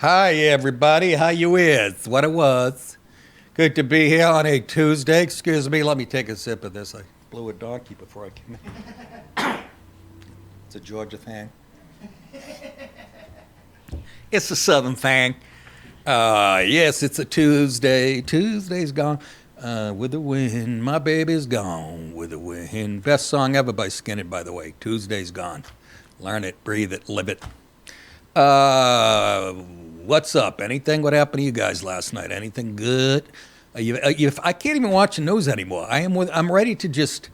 Hi, everybody. How you is? What it was. Good to be here on a Tuesday. Excuse me. Let me take a sip of this. I blew a donkey before I came in. It's a Georgia thing. It's a Southern thing. Yes, it's a Tuesday. Tuesday's gone with the wind. My baby's gone with the wind. Best song ever by Skinner, by the way. Tuesday's gone. Learn it, breathe it, live it. What's up? Anything? What happened to you guys last night? Anything good? I can't even watch the news anymore. I'm ready to just.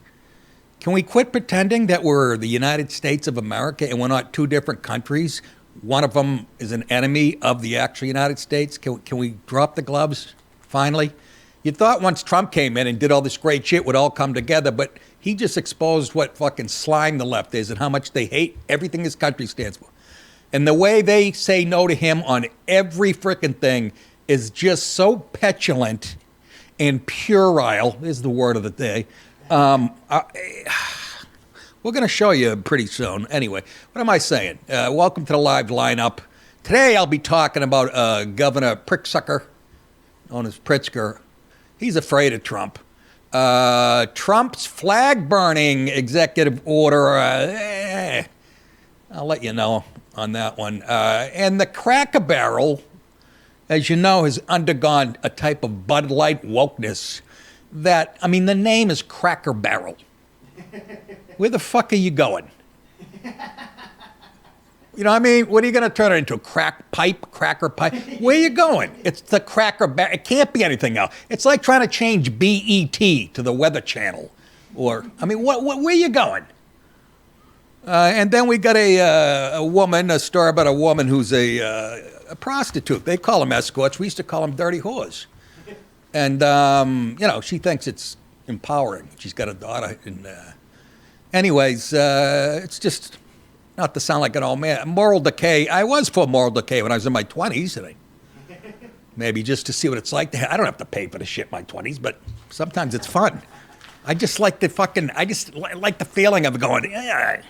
Can we quit pretending that we're the United States of America and we're not two different countries? One of them is an enemy of the actual United States. Can we drop the gloves finally? You thought once Trump came in and did all this great shit would all come together, but he just exposed what fucking slime the left is and how much they hate everything this country stands for. And the way they say no to him on every frickin' thing is just so petulant and puerile, is the word of the day. We're going to show you pretty soon. Anyway, what am I saying? Welcome to the live lineup. Today I'll be talking about Governor Pricksucker, known as Pritzker. He's afraid of Trump. Trump's flag-burning executive order, I'll let you know on that one. And the Cracker Barrel, as you know, has undergone a type of Bud Light wokeness that, I mean, the name is Cracker Barrel. Where the fuck are you going? You know what I mean? What are you going to turn it into? Cracker pipe? Where are you going? It's the Cracker Barrel. It can't be anything else. It's like trying to change BET to the Weather Channel. Or, I mean, where are you going? And then we got a story about a woman who's a prostitute. They call them escorts. We used to call them dirty whores. And, she thinks it's empowering. She's got a daughter. And, anyways, it's just not to sound like an old man. Moral decay. I was for moral decay when I was in my 20s. And maybe just to see what it's like. I don't have to pay for the shit in my 20s, but sometimes it's fun. I just like the feeling of going, yeah.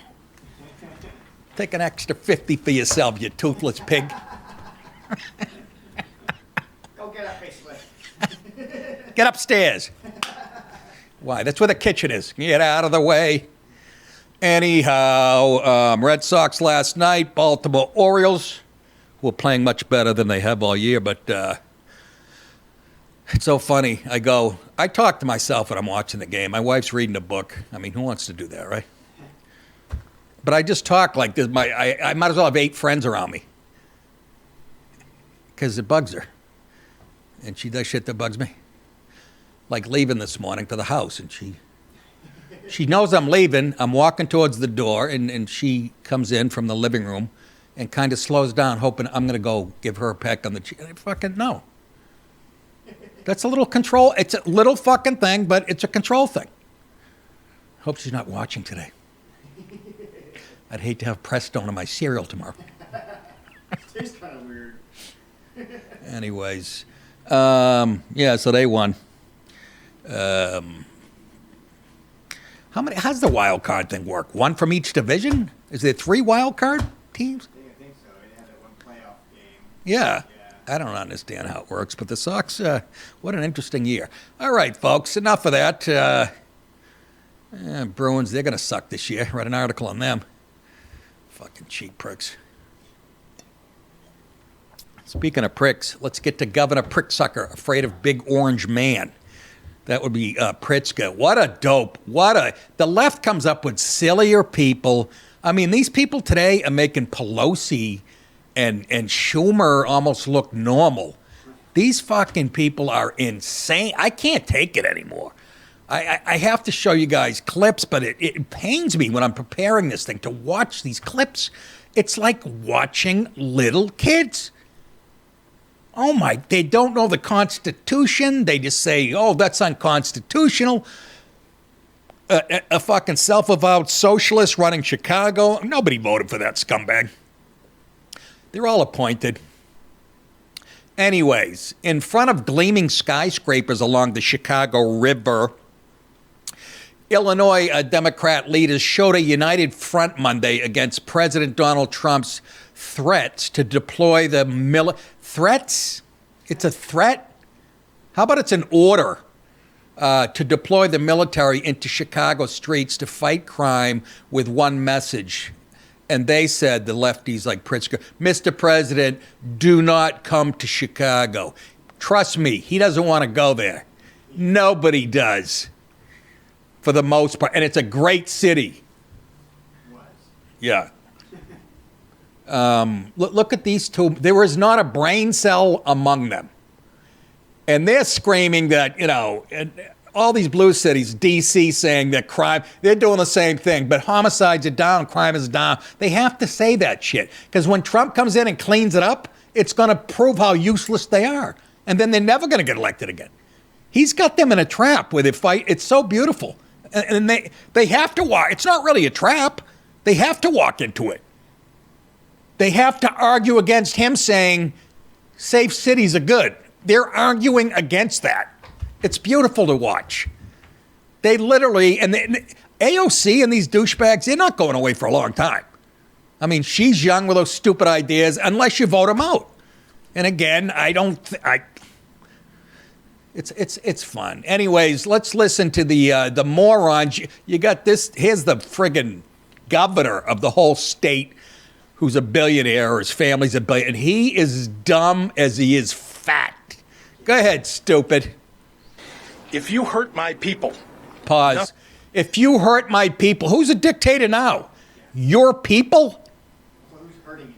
Take an extra 50 for yourself, you toothless pig. Go get up, basically. Get upstairs. Why? That's where the kitchen is. Get out of the way. Anyhow, Red Sox last night, Baltimore Orioles were playing much better than they have all year, but it's so funny. I talk to myself when I'm watching the game. My wife's reading a book. I mean, who wants to do that, right? But I just talk like this. I might as well have 8 friends around me because it bugs her. And she does shit that bugs me. Like leaving this morning to the house. And she knows I'm leaving. I'm walking towards the door. And she comes in from the living room and kind of slows down, hoping I'm going to go give her a peck on the cheek. Fucking no. That's a little control. It's a little fucking thing, but it's a control thing. Hope she's not watching today. I'd hate to have Prestone in my cereal tomorrow. Tastes kind of weird. Anyways, so they won. How's the wild card thing work? One from each division? Is there 3 wild card teams? I think so. They had that one playoff game. Yeah. I don't understand how it works, but the Sox, what an interesting year. All right, folks, enough of that. Bruins, they're going to suck this year. Read an article on them. Fucking cheap pricks. Speaking of pricks, let's get to Governor Pricksucker, afraid of big orange man. That would be Pritzker. What a dope. The left comes up with sillier people. I mean, these people today are making Pelosi and Schumer almost look normal. These fucking people are insane. I can't take it anymore. I have to show you guys clips, but it pains me when I'm preparing this thing to watch these clips. It's like watching little kids. Oh my, they don't know the Constitution. They just say, oh, that's unconstitutional. A fucking self-avowed socialist running Chicago. Nobody voted for that scumbag. They're all appointed. Anyways, in front of gleaming skyscrapers along the Chicago River, Illinois Democrat leaders showed a united front Monday against President Donald Trump's threats to deploy the threats? It's a threat? How about it's an order to deploy the military into Chicago streets to fight crime with one message? And they said, the lefties like Pritzker, Mr. President, do not come to Chicago. Trust me, he doesn't want to go there. Nobody does, for the most part. And it's a great city. Was. Yeah. Look at these two. There is not a brain cell among them. And they're screaming that, and all these blue cities, D.C. saying that crime, they're doing the same thing, but homicides are down, crime is down. They have to say that shit, because when Trump comes in and cleans it up, it's going to prove how useless they are. And then they're never going to get elected again. He's got them in a trap where they fight. It's so beautiful. And they have to walk. It's not really a trap. They have to walk into it. They have to argue against him saying safe cities are good. They're arguing against that. It's beautiful to watch. They literally, and AOC and these douchebags, they're not going away for a long time. I mean, she's young with those stupid ideas, unless you vote them out. And again, it's fun. Anyways, let's listen to the morons. You got this. Here's the friggin' governor of the whole state, who's a billionaire, or his family's a billionaire. And he is dumb as he is fat. Go ahead, stupid. If you hurt my people. Pause. No. If you hurt my people, who's a dictator now? Your people? Well, who's hurting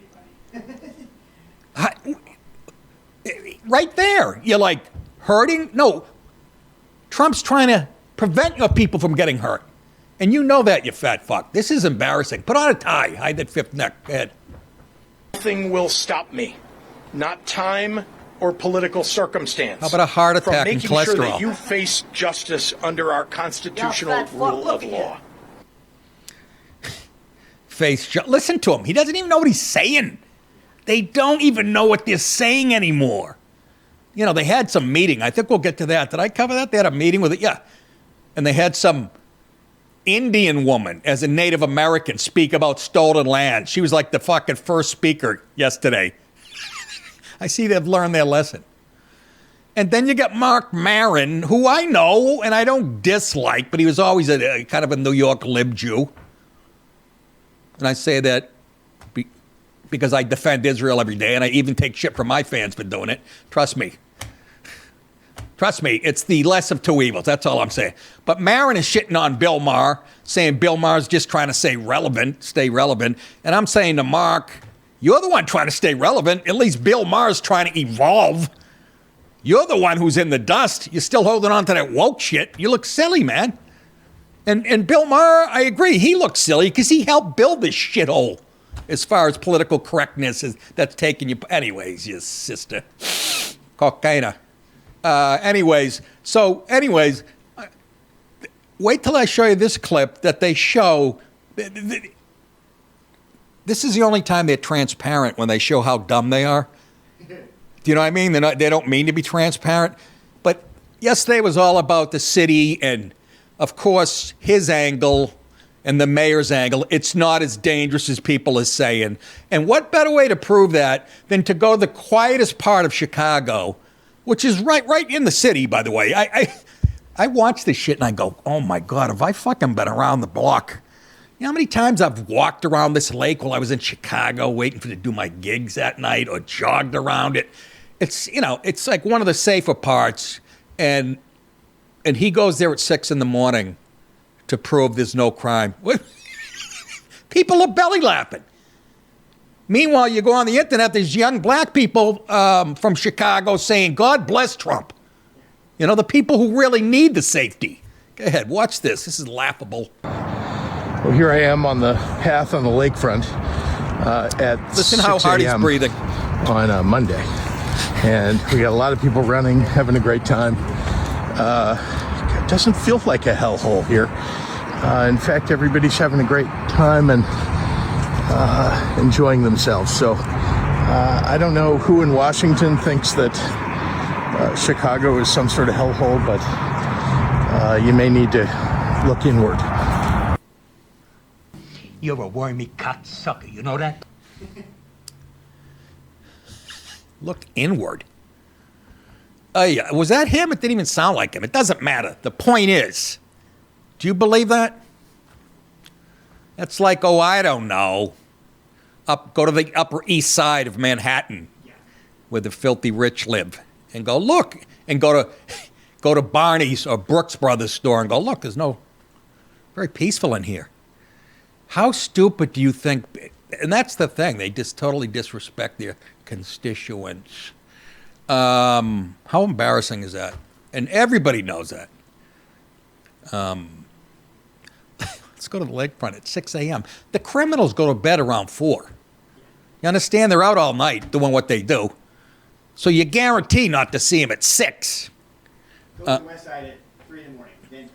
anybody? Right there. You're like, hurting? No. Trump's trying to prevent your people from getting hurt. And you know that, you fat fuck. This is embarrassing. Put on a tie. Hide that fifth neck. Go ahead. Nothing will stop me. Not time or political circumstance. How about a heart attack and from making sure cholesterol? that you face justice under our constitutional rule of law. Listen to him. He doesn't even know what he's saying. They don't even know what they're saying anymore. They had some meeting. I think we'll get to that. Did I cover that? They had a meeting with it. Yeah. And they had some Indian woman as a Native American speak about stolen land. She was like the fucking first speaker yesterday. I see they've learned their lesson. And then you got Mark Maron, who I know and I don't dislike, but he was always a kind of a New York lib Jew. And I say that because I defend Israel every day, and I even take shit from my fans for doing it. Trust me. Trust me, it's the less of two evils. That's all I'm saying. But Maron is shitting on Bill Maher, saying Bill Maher's just trying to stay relevant. And I'm saying to Mark, you're the one trying to stay relevant. At least Bill Maher's trying to evolve. You're the one who's in the dust. You're still holding on to that woke shit. You look silly, man. And Bill Maher, I agree, he looks silly because he helped build this shithole as far as political correctness that's taking you. Anyways, you sister. Cocaina. Anyways, wait till I show you this clip that they show. This is the only time they're transparent, when they show how dumb they are. Do you know what I mean? They don't mean to be transparent. But yesterday was all about the city and, of course, his angle and the mayor's angle. It's not as dangerous as people are saying. And what better way to prove that than to go to the quietest part of Chicago, which is right in the city, by the way. I watch this shit and I go, oh my God, have I fucking been around the block? You know how many times I've walked around this lake while I was in Chicago waiting to do my gigs that night, or jogged around it? It's, it's like one of the safer parts. And he goes there at 6 a.m. to prove there's no crime. People are belly laughing. Meanwhile, you go on the internet, there's young black people from Chicago saying, God bless Trump. The people who really need the safety. Go ahead, watch this. This is laughable. Well, here I am on the path on the lakefront at Listen how 6 hard he's a.m. breathing. on a Monday. And we got a lot of people running, having a great time. It doesn't feel like a hellhole here. In fact, everybody's having a great time and enjoying themselves. So I don't know who in Washington thinks that Chicago is some sort of hellhole, but you may need to look inward. You're a wormy cocksucker, you know that? Looked inward. Yeah. Was that him? It didn't even sound like him. It doesn't matter. The point is, do you believe that? That's like, oh, I don't know. Go to the Upper East Side of Manhattan, where the filthy rich live, and go look, and go to Barney's or Brooks Brothers store and go look. There's no very peaceful in here. How stupid do you think? And that's the thing. They just totally disrespect their constituents. How embarrassing is that? And everybody knows that. Let's go to the lakefront at 6 a.m. The criminals go to bed around 4. You understand? They're out all night doing what they do. So you guarantee not to see them at 6. Go to the west side at 3 in the morning. Then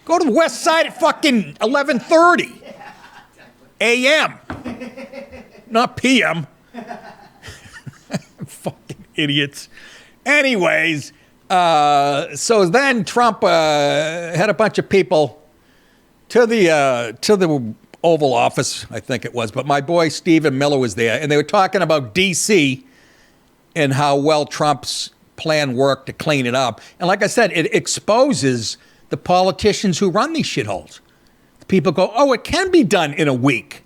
Go to the west side at fucking 11:30 a.m. Not p.m. Fucking idiots. Anyways, so then Trump had a bunch of people to the Oval Office, I think it was, but my boy Stephen Miller was there, and they were talking about D.C. and how well Trump's plan worked to clean it up. And like I said, it exposes the politicians who run these shitholes. People go, oh, it can be done in a week.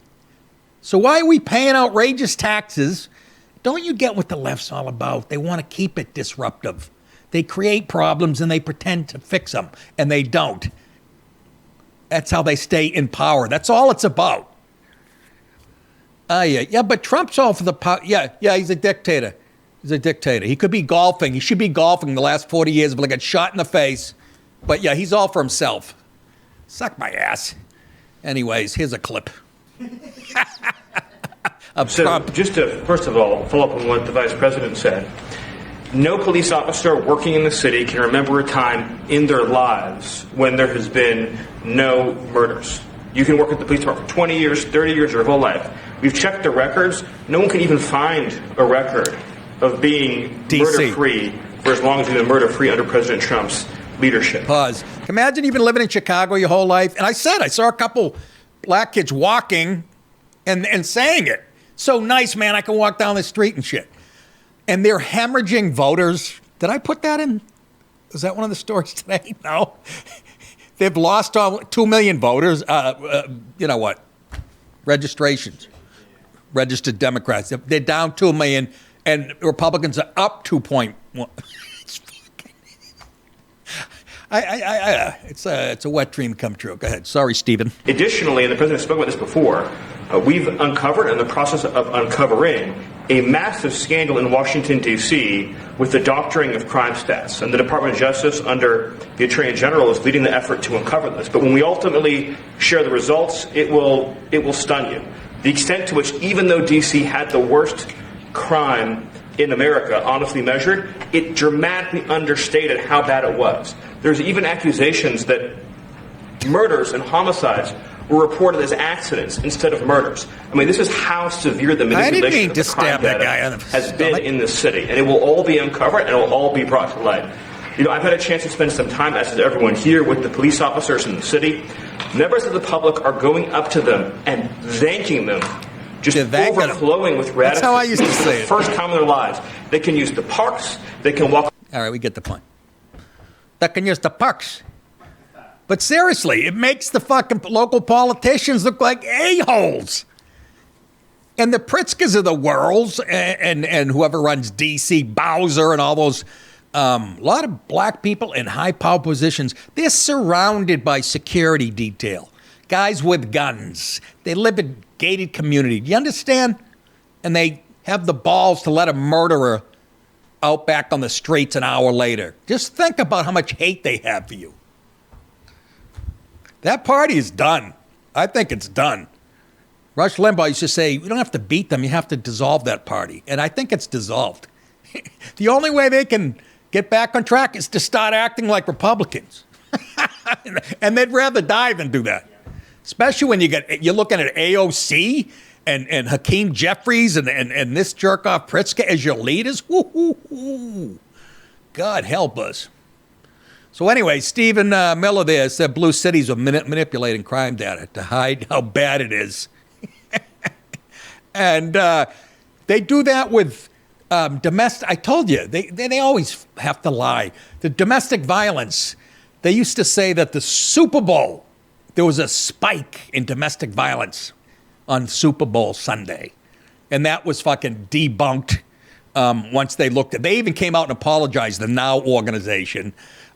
So why are we paying outrageous taxes? Don't you get what the left's all about? They want to keep it disruptive. They create problems and they pretend to fix them, and they don't. That's how they stay in power. That's all it's about. Yeah, but Trump's all for the power. Yeah, he's a dictator. He's a dictator. He could be golfing. He should be golfing the last 40 years, but got shot in the face. But yeah, he's all for himself. Suck my ass. Anyways, here's a clip. Of So Trump. just to, first of all, follow up on what the Vice President said. No police officer working in the city can remember a time in their lives when there has been no murders. You can work at the police department for 20 years, 30 years, your whole life. We've checked the records. No one can even find a record of being DC. murder-free for as long as we've been murder-free under President Trump's leadership. Pause. Imagine you've been living in Chicago your whole life. And I saw a couple black kids walking and saying it. So nice, man, I can walk down the street and shit. And they're hemorrhaging voters. Did I put that in? Was that one of the stories today? No. They've lost 2 million voters. You know what? Registrations. Registered Democrats. They're down 2 million, and Republicans are up 2.1. It's a wet dream come true. Go ahead. Sorry, Stephen. Additionally, and the President spoke about this before, we've uncovered, in the process of uncovering, a massive scandal in Washington, D.C. with the doctoring of crime stats. And the Department of Justice, under the Attorney General, is leading the effort to uncover this. But when we ultimately share the results, it will stun you. The extent to which, even though D.C. had the worst crime in America, honestly measured, it dramatically understated how bad it was. There's even accusations that murders and homicides were reported as accidents instead of murders. I mean, this is how severe the manipulation of the crime data has been in this city. And it will all be uncovered, and it will all be brought to light. You know, I've had a chance to spend some time, as has everyone here, with the police officers in the city. Members of the public are going up to them and thanking them, just overflowing with gratitude. That's how I used to say it. First time in their lives. They can use the parks. They can walk. All right, we get the point. They can use the parks. But seriously, it makes the fucking local politicians look like a-holes. And the Pritzkers of the world, and whoever runs D.C., Bowser, and all those, a lot of black people in high-power positions, they're surrounded by security detail. Guys with guns. They live in gated community. Do you understand? And they have the balls to let a murderer out back on the streets an hour later. Just think about how much hate they have for you. That party is done. I think it's done. Rush Limbaugh used to say, you don't have to beat them, you have to dissolve that party. And I think it's dissolved. The only way they can get back on track is to start acting like Republicans. And they'd rather die than do that. Especially when you're looking at AOC and Hakeem Jeffries and this jerk-off Pritzker as your leaders. Woo-hoo-hoo. God help us. So anyway, Stephen Miller there said blue cities are manipulating crime data to hide how bad it is. And they do that with domestic. I told you they always have to lie. The domestic violence. They used to say that the Super Bowl, there was a spike in domestic violence on Super Bowl Sunday, and that was fucking debunked. Once they looked at, they even came out and apologized. The Now organization,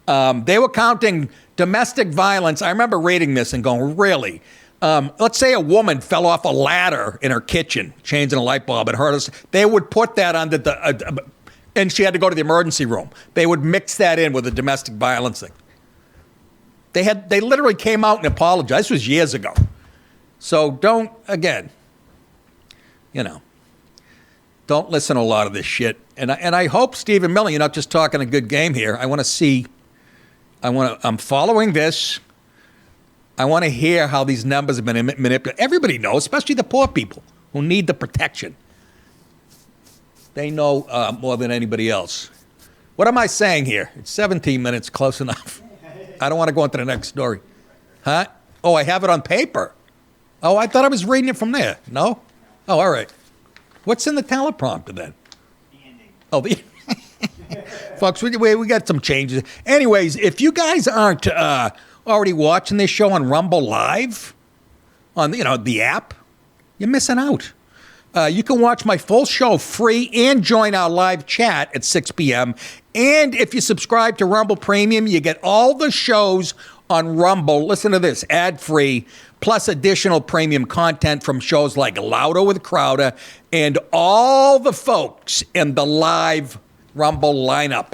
they were counting domestic violence. I remember reading this and going, really? Let's say a woman fell off a ladder in her kitchen, changing a light bulb, and hurt us. They would put that under the, and she had to go to the emergency room. They would mix that in with the domestic violence thing. They literally came out and apologized. This was years ago. So don't, again, don't listen to a lot of this shit. And I hope, Stephen Miller, you're not just talking a good game here. I want to see, I'm following this. I want to hear how these numbers have been manipulated. Everybody knows, especially the poor people who need the protection. They know more than anybody else. What am I saying here? It's 17 minutes, close enough. I don't want to go into the next story. Huh? Oh, I have it on paper. Oh, I thought I was reading it from there. No? Oh, all right. What's in the teleprompter then? The ending. Oh, folks, we got some changes. Anyways, if you guys aren't already watching this show on Rumble Live, on the app, you're missing out. You can watch my full show free and join our live chat at 6 p.m. And if you subscribe to Rumble Premium, you get all the shows on Rumble. Listen to this, ad-free, plus additional premium content from shows like Louder with Crowder and all the folks in the live Rumble lineup.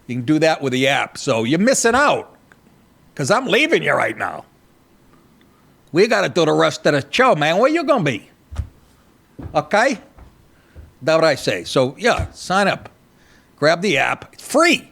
You can do that with the app. So you're missing out because I'm leaving you right now. We got to do the rest of the show, man. Where you going to be? Okay? That's what I say. So, yeah, sign up. Grab the app. It's free.